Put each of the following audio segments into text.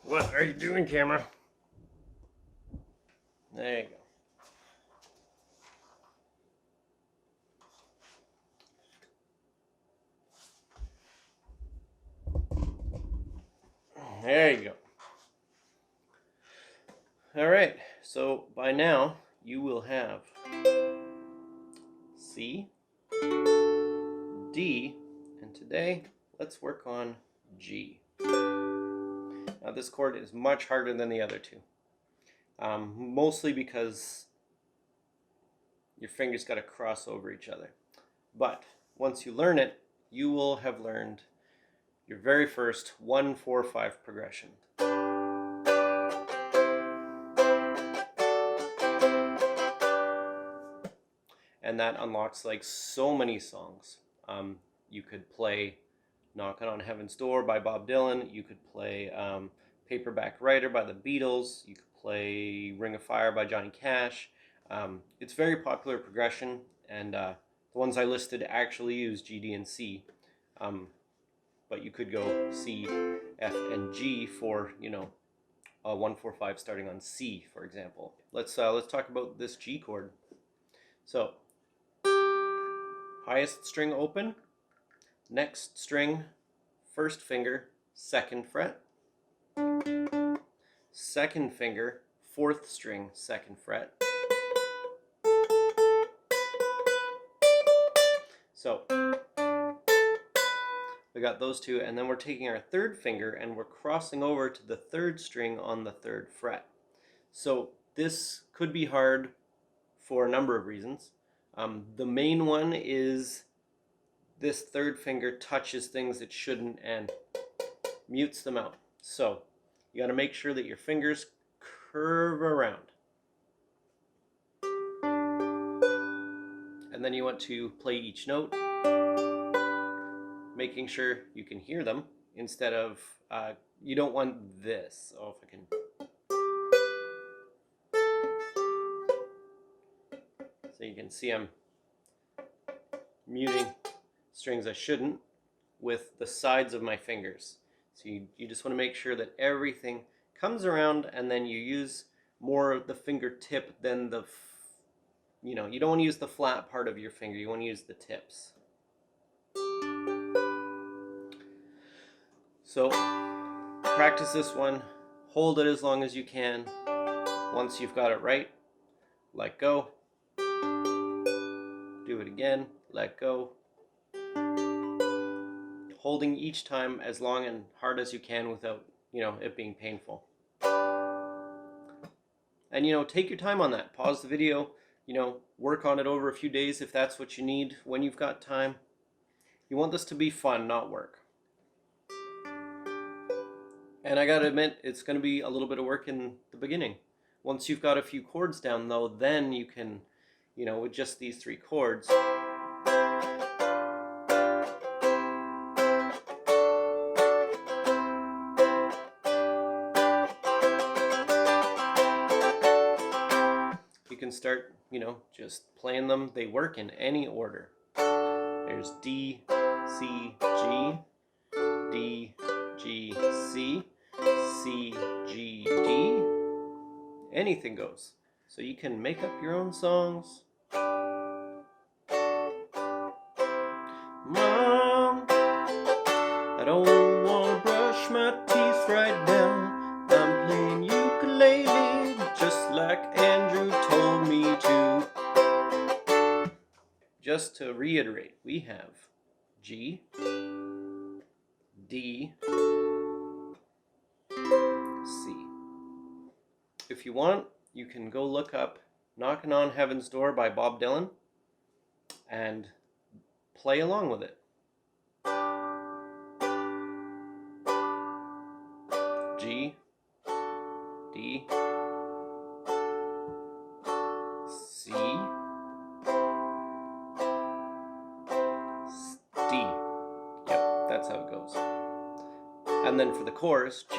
What are you doing, camera? There you go. There you go. All right, so by now you will have C, D, and today let's work on G. Now this chord is much harder than the other two, mostly because your fingers got to cross over each other. But once you learn it, you will have learned your very first 1-4-5 progression. And that unlocks like so many songs. You could play Knockin' on Heaven's Door by Bob Dylan. You could play Paperback Writer by the Beatles. You could play Ring of Fire by Johnny Cash. It's very popular progression, and the ones I listed actually use G, D, and C. But you could go C, F, and G for, a 1-4-5 starting on C, for example. Let's talk about this G chord. So, highest string open, next string, first finger, second fret, second finger, fourth string, second fret. So we got those two, and then we're taking our third finger and we're crossing over to the third string on the third fret. So this could be hard for a number of reasons. The main one is this third finger touches things it shouldn't and mutes them out. So you got to make sure that your fingers curve around. And then you want to play each note, making sure you can hear them instead of, you don't want this. Oh, if I can. So you can see I'm muting strings I shouldn't with the sides of my fingers. So you just want to make sure that everything comes around, and then you use more of the fingertip than the, you don't want to use the flat part of your finger, you want to use the tips. So practice this one, hold it as long as you can. Once you've got it right, let go. Do it again, let go. Holding each time as long and hard as you can without, it being painful. And, take your time on that. Pause the video, work on it over a few days if that's what you need when you've got time. You want this to be fun, not work. And I gotta admit, it's gonna be a little bit of work in the beginning. Once you've got a few chords down though, then you can, with just these 3 chords, you can start, just playing them. They work in any order. There's D, C, G, D, G, C, C, G, D. Anything goes. So you can make up your own songs. Mom, I don't want to brush my teeth right now. I'm playing ukulele just like Andrew told me to. Just to reiterate, we have G, D, C. If you want, you can go look up Knockin' on Heaven's Door by Bob Dylan and play along with it. G, D, C, D. Yep, that's how it goes. And then for the chorus, G,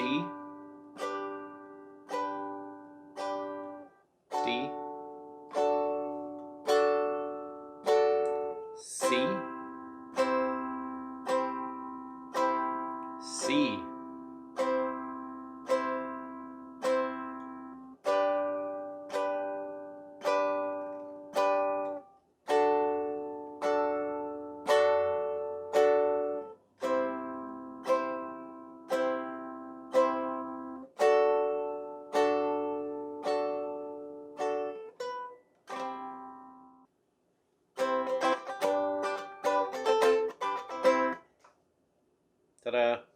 D, C, C, Ta-da!